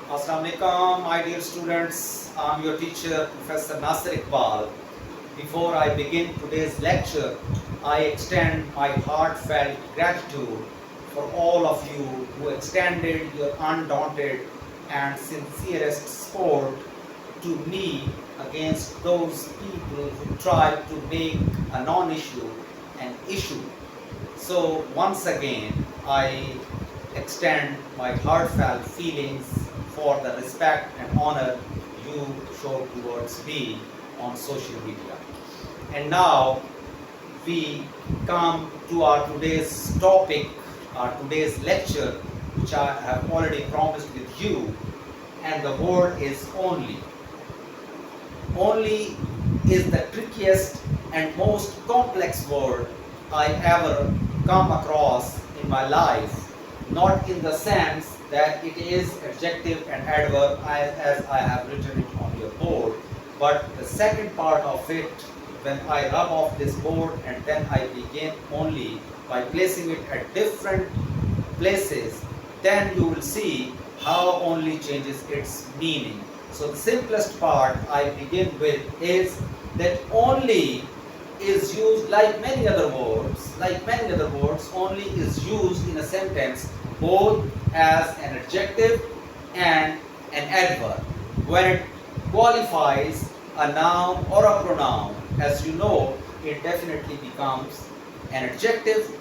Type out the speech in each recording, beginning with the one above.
Assalamualaikum, my dear students. I'm your teacher, Professor Nasir Iqbal. Before I begin today's lecture, I extend my heartfelt gratitude for all of you who extended your undaunted and sincerest support to me against those people who tried to make a non-issue an issue. So once again, I extend my heartfelt feelings for the respect and honor you show towards me on social media. And now we come to our today's topic, our today's lecture, which I have already promised with you, and the word is only. Only is the trickiest and most complex word I ever come across in my life, not in the sense that it is adjective and adverb as I have written it on your board, but the second part of it, when I rub off this board and then I begin only by placing it at different places, then you will see how only changes its meaning. So the simplest part I begin with is that only is used like many other words. Only is used in a sentence both as an adjective and an adverb. When it qualifies a noun or a pronoun, as you know, it definitely becomes an adjective,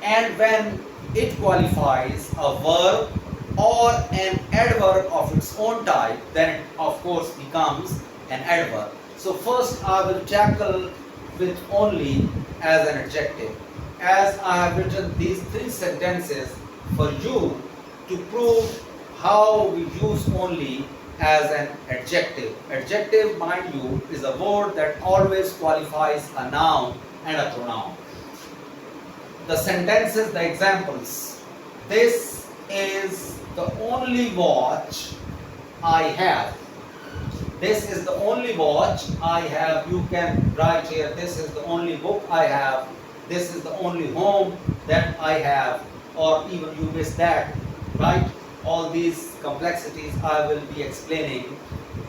and when it qualifies a verb or an adverb of its own type, then it of course becomes an adverb. So first I will tackle with only as an adjective, as I have written these three sentences for you to prove how we use only as an adjective. Adjective, mind you, is a word that always qualifies a noun and a pronoun. The sentences, the examples. This is the only watch I have. This is the only watch I have. You can write here, this is the only book I have. This is the only home that I have. Or even you miss that, right? All these complexities I will be explaining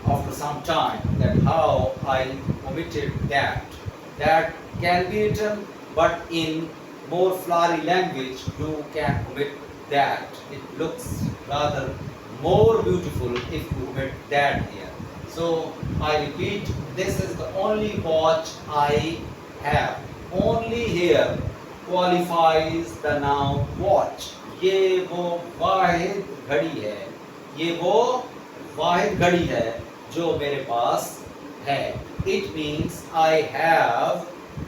after some time, that how I omitted that. That can be written, but in more flowery language you can omit that. It looks rather more beautiful if you omit that here. So I repeat, this is the only watch I have. Only here qualifies the noun watch. ये वो वाहिद घड़ी है, ये वो वाहिद घड़ी है जो मेरे पास है. It means I have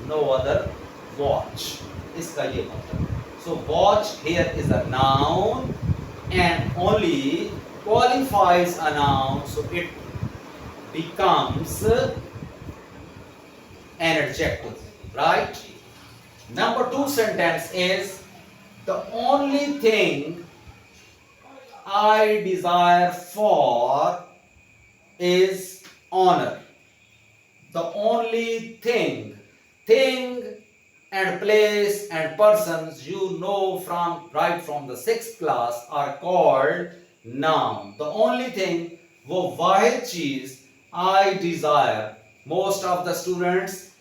no other watch. इसका ये मतलब. So watch here is a noun and only qualifies a noun, so it becomes an adjective, right? Number two sentence is, the only thing I desire for is honor. The only thing and place and persons you know from right from the 6th class are called noun. The only thing, वो वाहिद चीज I desire. Most of the students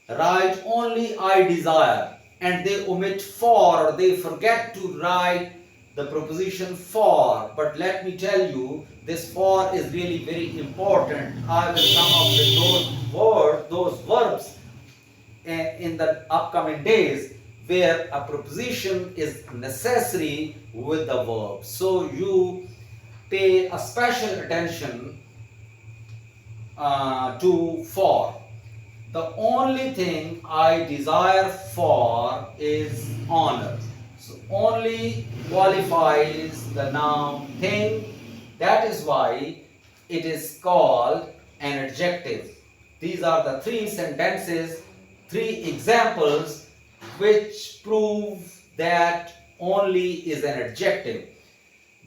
write only I desire and they omit for, or they forget to write the preposition for. But let me tell you, this for is really very important. I will come up with those words, those verbs in the upcoming days where a preposition is necessary with the verb. So you pay a special attention to for. The only thing I desire for is honor. So only qualifies the noun thing. That is why it is called an adjective. These are the three sentences, three examples which prove that only is an adjective.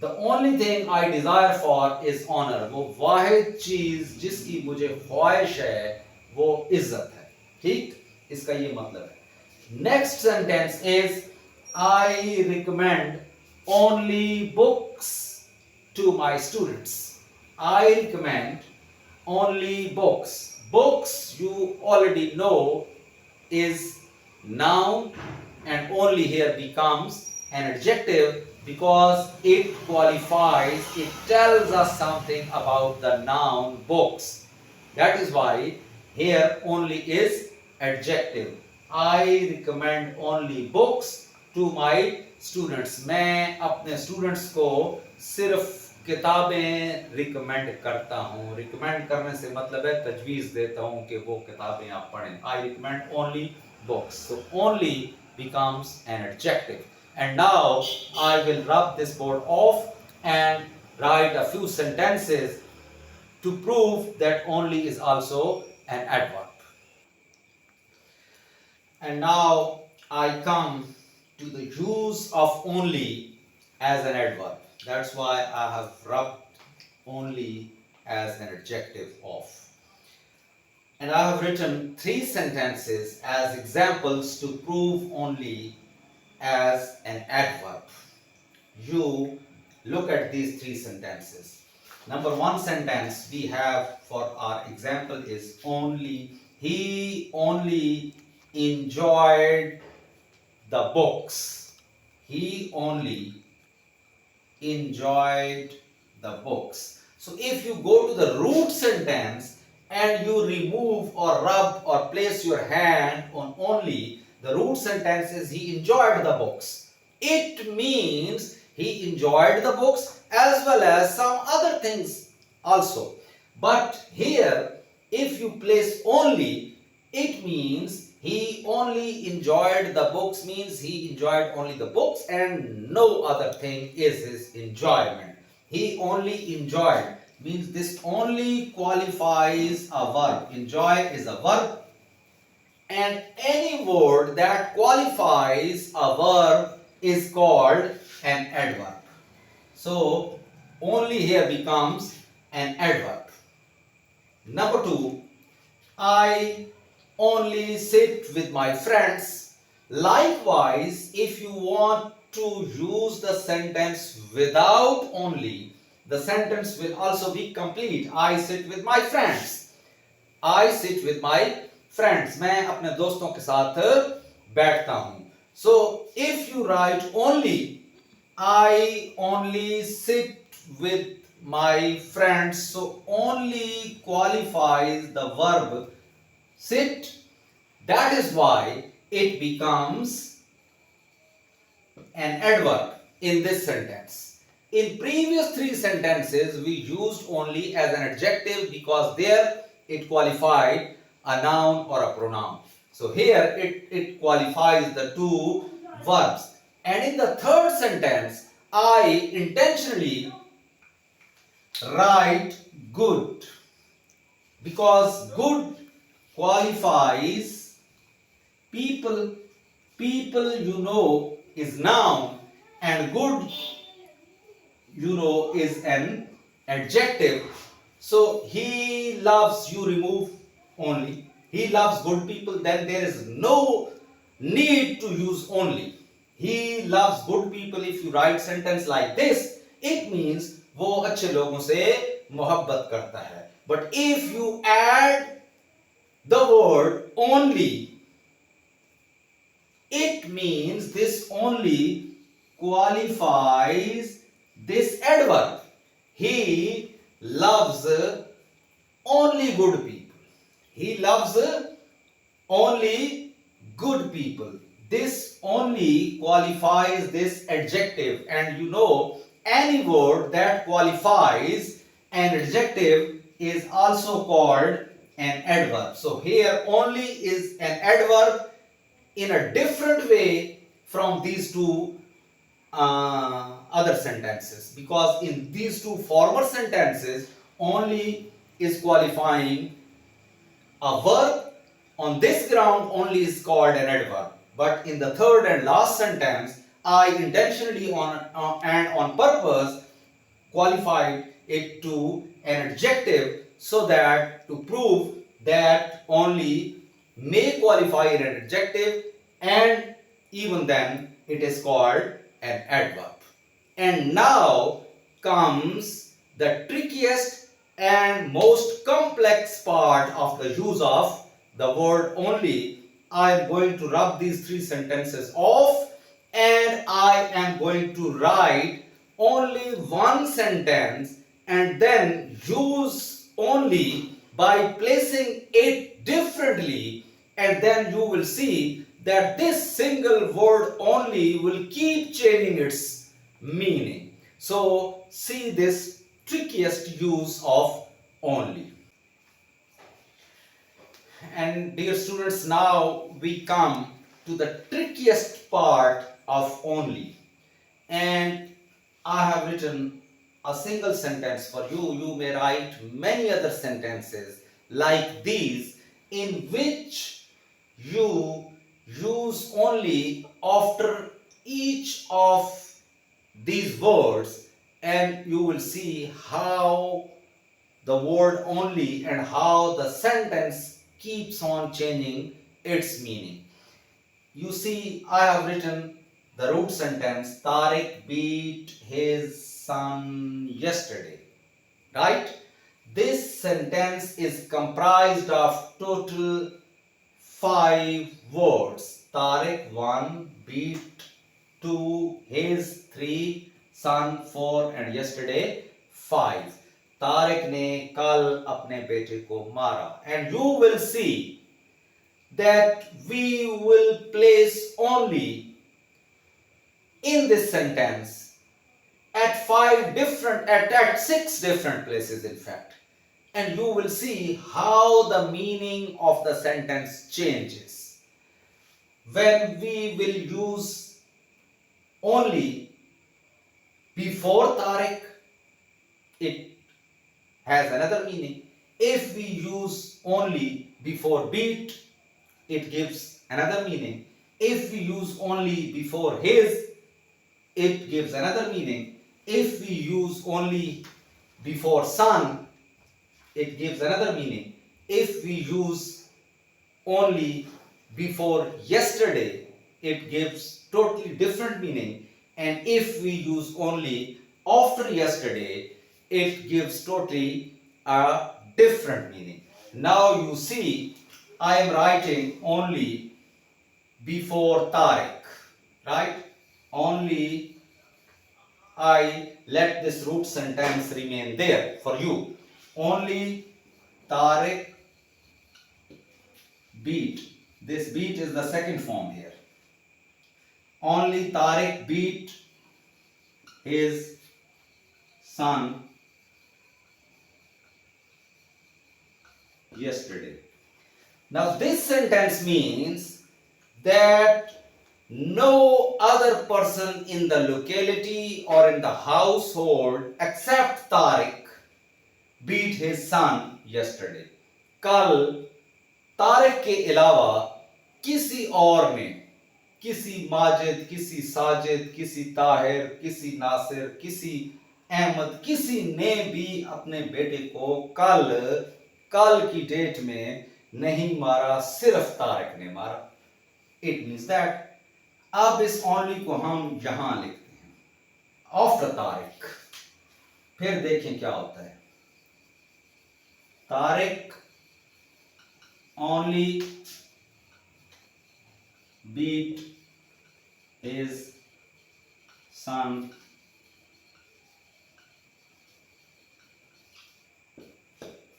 The only thing I desire for is honor. वो वाहिद चीज जिसकी मुझे ख्वाहिश है वो इज्जत है. ठीक, इसका ये मतलब है. Next sentence is, I recommend only books to my students. I recommend only books. Books, you already know, is noun, and only here becomes an adjective because it qualifies, it tells us something about the noun books. That is why here only is adjective. I recommend only books to my students. मैं अपने students को सिर्फ किताबें recommend करता हूँ. Recommend करने से मतलब है तजवीज़ देता हूँ कि वो किताबें आप पढ़ें. I recommend only books. So only becomes an adjective. And now I will rub this board off and write a few sentences to prove that only is also an adverb. And now I come to the use of only as an adverb. That's why I have rubbed only as an adjective off. And I have written 3 sentences as examples to prove only as an adverb. You look at these 3 sentences. Number 1 sentence we have for our example is only. He only enjoyed the books. He only enjoyed the books. So if you go to the root sentence and you remove or rub or place your hand on only, the root sentence is he enjoyed the books. It means he enjoyed the books as well as some other things also. But here, if you place only, it means he only enjoyed the books, means he enjoyed only the books and no other thing is his enjoyment. He only enjoyed means this only qualifies a verb. Enjoy is a verb, and any word that qualifies a verb is called an adverb. So only here becomes an adverb. Number 2, I only sit with my friends. Likewise, if you want to use the sentence without only, the sentence will also be complete. I sit with my friends. I sit with my friends. मैं अपने दोस्तों के साथ बैठता हूँ. So if you write only, I only sit with my friends. So only qualifies the verb sit. That is why it becomes an adverb in this sentence. In previous 3 sentences, we used only as an adjective because there it qualified a noun or a pronoun. So here it qualifies the 2 verbs. And in the third sentence, I intentionally write good because good qualifies people. People, you know, is noun, and good, you know, is an adjective. So he loves, you remove only. He loves good people, then there is no need to use only. He loves good people. If you write sentence like this, it means वो अच्छे लोगों से मोहब्बत करता है. But if you add the word only, it means this only qualifies this adverb. He loves only good people. He loves only good people. This only qualifies this adjective, and you know any word that qualifies an adjective is also called an adverb. So here only is an adverb in a different way from these 2 other sentences, because in these 2 former sentences only is qualifying a verb. On this ground only is called an adverb, but in the third and last sentence I intentionally and on purpose qualified it to an adjective so that to prove that only may qualify an adjective, and even then it is called an adverb. And now comes the trickiest and most complex part of the use of the word only. I am going to rub these three sentences off and I am going to write only one sentence and then use only by placing it differently, and then you will see that this single word only will keep changing its meaning. So see this trickiest use of only. And dear students, now we come to the trickiest part of only. And I have written a single sentence for you. You may write many other sentences like these in which you use only after each of these words, and you will see how the word only and how the sentence keeps on changing its meaning. You see, I have written the root sentence, Tariq beat his son yesterday. Right? This sentence is comprised of total 5 words. Tariq 1, beat 2, his 3, son 4 and yesterday 5. Tariq ने कल अपने बेटे को मारा. And you will see that we will place only in this sentence at 6 different places in fact, and you will see how the meaning of the sentence changes. When we will use only before Tariq, it has another meaning. If we use only before beat, it gives another meaning. If we use only before his, it gives another meaning. If we use only before son, it gives another meaning. If we use only before yesterday, it gives totally different meaning. And if we use only after yesterday, it gives totally a different meaning. Now you see, I am writing only before Tariq, right? Only I let this root sentence remain there for you. Only Tariq beat. This beat is the second form here. Only Tariq beat his son yesterday. Now this sentence means that no other person in the locality or in the household except Tariq beat his son yesterday. कल तारिक के अलावा किसी और ने, किसी माजिद, किसी साजिद, किसी ताहिर, किसी नासिर, किसी अहमद, किसी ने भी अपने बेटे को कल की डेट में नहीं मारा, सिर्फ तारिक ने मारा. इट मीन्स दैट अब इस ओनली को हम यहां लिखते हैं आफ्टर तारिक. फिर देखें क्या होता है. Tariq only beat his son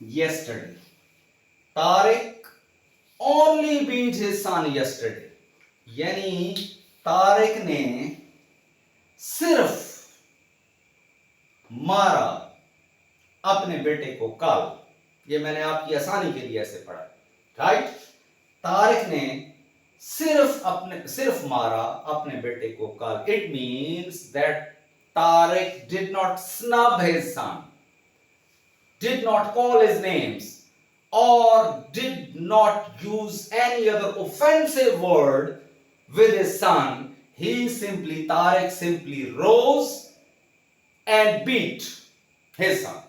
yesterday. Tariq only beat his son yesterday. यानी तारिक ने सिर्फ मारा अपने बेटे को कल. ये मैंने आपकी आसानी के लिए ऐसे पढ़ा. राइट? तारिक ने सिर्फ मारा अपने बेटे को कल. It means that Tariq did not snub his son, did not call his names, or did not use any other offensive word with his son. Tariq simply rose and beat his son.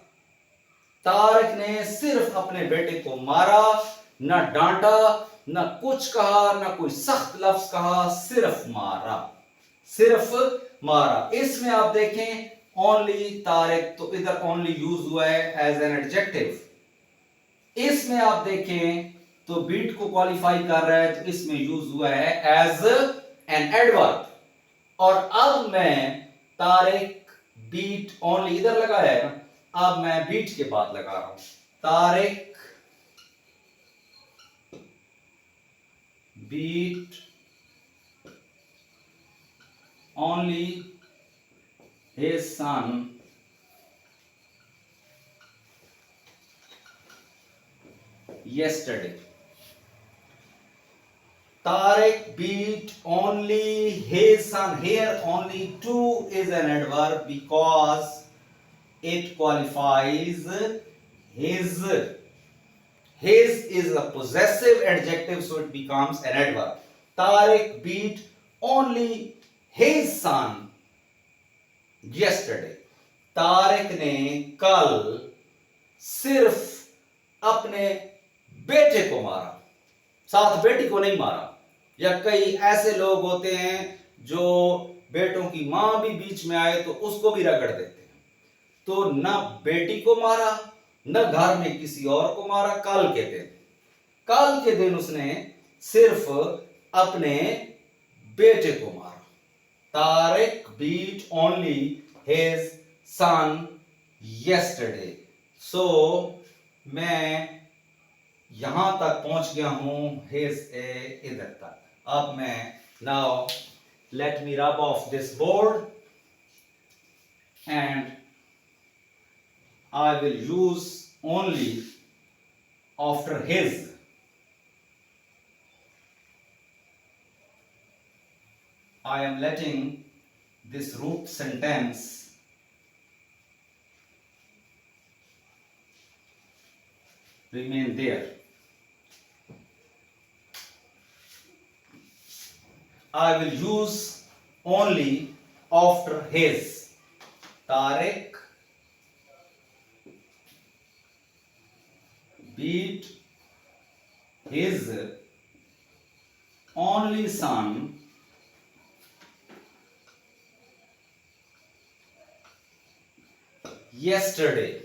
Tariq ने सिर्फ अपने बेटे को मारा, न डांटा, न कुछ कहा, न कोई सख्त लफ्ज कहा, सिर्फ मारा. इसमें आप देखें ओनली तारिक, तो इधर ओनली यूज हुआ है एज एन एडजेक्टिव। इसमें आप देखें तो बीट को क्वालिफाई कर रहा है, तो इसमें यूज हुआ है एज एन एडवर्ब। और अब मैं तारिक बीट ओनली इधर लगा है ना, अब मैं बीट के बाद लगा रहा हूं Tariq beat only his son yesterday. Tariq beat only his son. Here only two is an adverb because it qualifies his. His is a possessive adjective, so it becomes an adverb. Tariq beat only his son yesterday. Tariq ने कल सिर्फ अपने बेटे को मारा, साथ बेटी को नहीं मारा। या कई ऐसे लोग होते हैं जो बेटों की मां भी बीच में आए तो उसको भी रगड़ देते हैं। तो न बेटी को मारा, न घर में किसी और को मारा। कल के दिन उसने सिर्फ अपने बेटे को मारा। Tariq beat only his son yesterday. So मैं यहां तक पहुंच गया हूं his इधर तक। अब मैं now let me rub off this board and I will use only after his. I am letting this root sentence remain there. I will use only after his. Tariq beat his only son yesterday.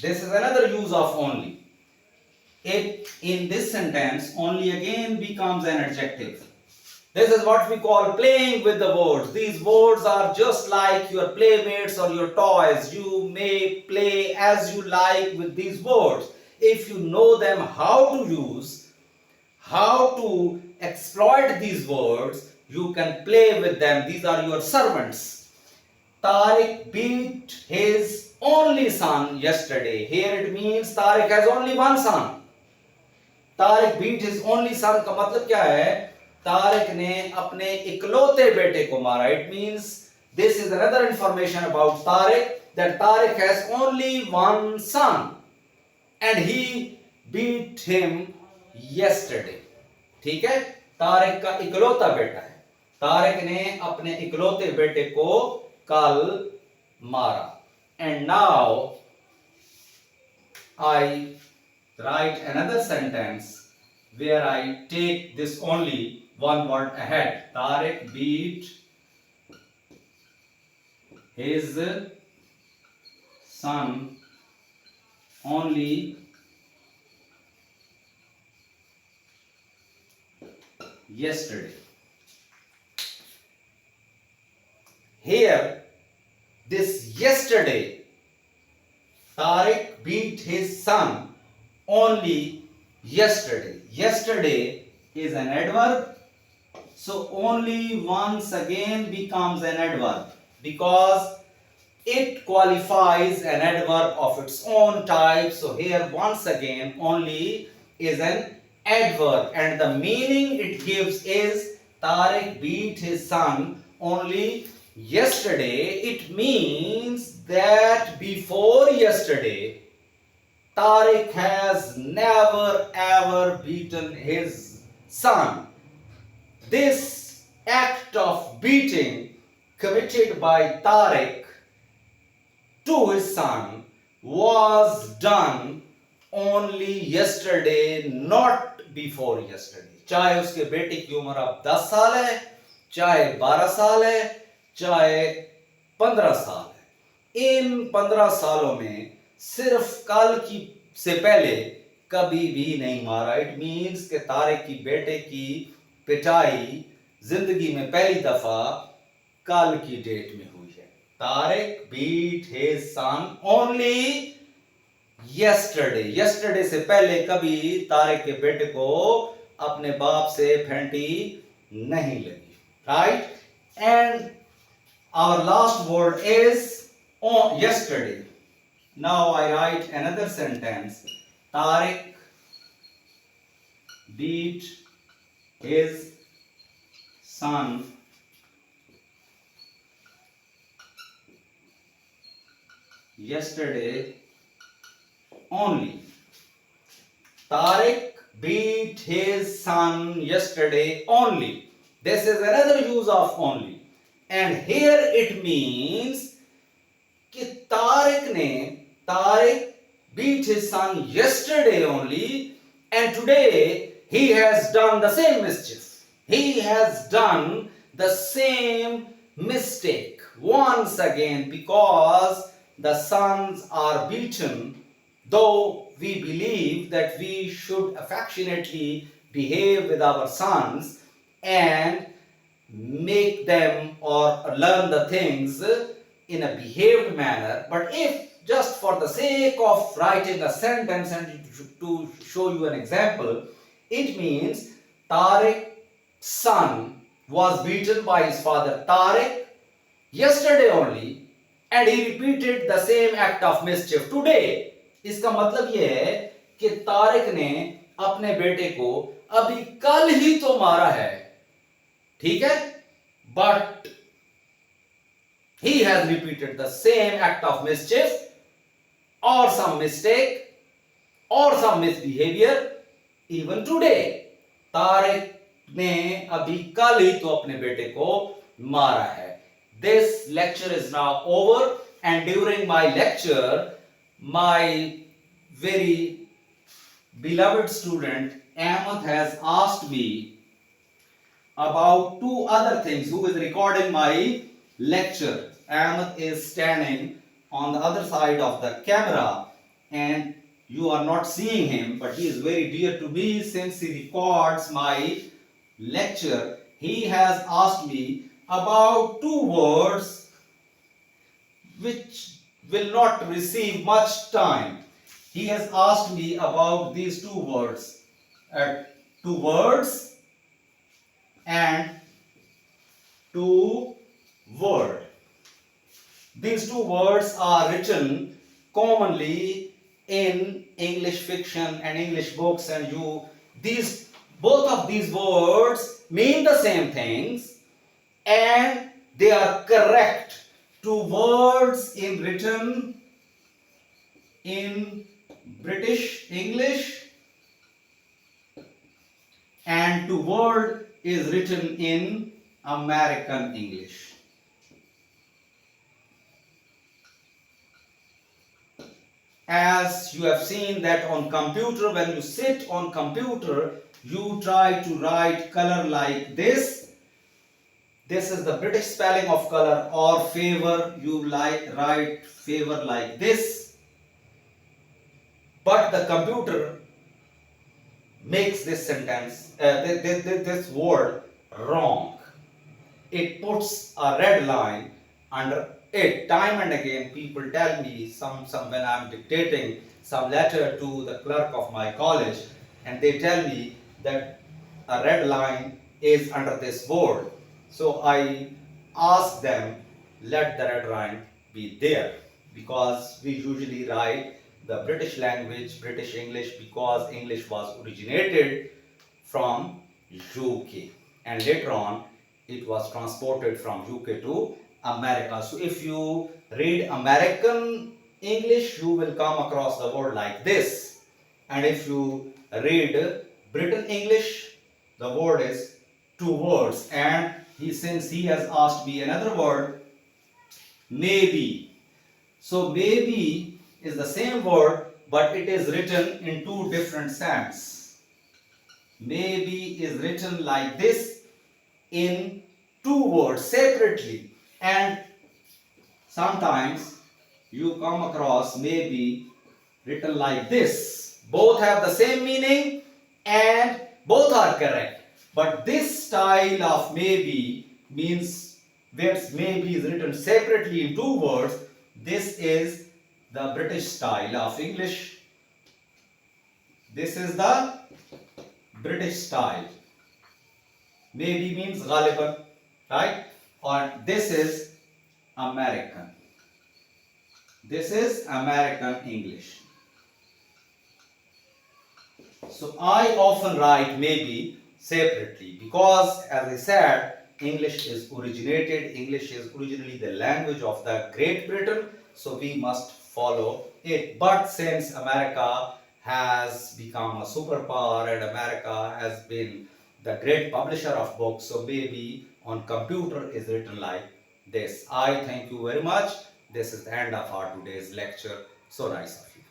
This is another use of only. It in this sentence only again becomes an adjective. This is what we call playing with the words. These words are just like your playmates or your toys. You may play as you like with these words. If you know them how to use, how to exploit these words, you can play with them. These are your servants. Tariq beat his only son yesterday. Here it means Tariq has only one son. Tariq beat his only son का मतलब क्या है? तारिक ने अपने इकलौते बेटे को मारा. It means this is another information about Tariq, that Tariq has only one son and he beat him yesterday. ठीक है? तारिक का इकलौता बेटा है. तारिक ने अपने इकलौते बेटे को कल मारा. And now I write another sentence where I take this only one word ahead. Tariq beat his son only yesterday. Here, this yesterday, Tariq beat his son only yesterday. Yesterday is an adverb, so only once again becomes an adverb because it qualifies an adverb of its own type. So here once again only is an adverb, and the meaning it gives is Tariq beat his son only yesterday. It means that before yesterday Tariq has never ever beaten his son. This act of beating committed by Tariq to his son was done only yesterday, not before yesterday. चाहे उसके बेटे की उम्र अब 10 साल है, चाहे 12 साल है, चाहे 15 साल है। इन 15 सालों में सिर्फ कल की से पहले कभी भी नहीं मारा। इट मीन्स के तारिक की बेटे की पिटाई जिंदगी में पहली दफा कल की डेट में हुई है। Tariq beat his son only yesterday. Yesterday से पहले कभी तारिक के बेटे को अपने बाप से फेंटी नहीं लगी। Right? And our last word is yesterday. Now I write another sentence. Tariq beat his son yesterday only. Tariq beat his son yesterday only. This is another use of only. And here it means कि Tariq beat his son yesterday only, and today he has done the same mischief. He has done the same mistake once again, because the sons are beaten. Though we believe that we should affectionately behave with our sons and make them or learn the things in a behaved manner, but if just for the sake of writing a sentence and to show you an example, it means Tariq's son was beaten by his father Tariq yesterday only, and he repeated the same act of mischief today. इसका मतलब यह है कि तारिक ने अपने बेटे को अभी कल ही तो मारा है, ठीक है, but he has repeated the same act of mischief or some mistake or some misbehavior even today. Tariq ने अभी कल ही तो अपने बेटे को मारा है. This lecture is now over, and during my lecture, my very beloved student Ahmed has asked me about two other things. Who is recording my lecture? Ahmed is standing on the other side of the camera, and you are not seeing him, but he is very dear to me since he records my lecture. He has asked me about two words which will not receive much time. He has asked me about these two words. Two words and two word. These two words are written commonly in English fiction and English books, and both of these words mean the same things, and they are correct. Two words written in British English, and two word is written in American English. As you have seen that on computer, when you sit on computer, you try to write color like this. This is the British spelling of color, or favor. You write favor like this. But the computer makes this sentence, this word wrong. It puts a red line under it. Time and again people tell me when I am dictating some letter to the clerk of my college, and they tell me that a red line is under this word. So I ask them, let the red line be there, because we usually write the British language, British English, because English was originated from UK, and later on it was transported from UK to America. So if you read American English, you will come across the word like this, and if you read Britain English, the word is two words. And since he has asked me another word, maybe. So maybe is the same word, but it is written in two different sense. Maybe is written like this in two words separately, and sometimes you come across maybe written like this. Both have the same meaning and both are correct. But this style of maybe means where maybe is written separately in two words. This is the British style of English. This is the British style. Maybe means Ghaliban, right? Or this is American. This is American English. So I often write maybe separately because, as I said, English is originally the language of the Great Britain, so we must follow it. But since America has become a superpower and America has been the great publisher of books, so maybe on computer is written like this. I thank you very much. This is the end of our today's lecture. So nice of you.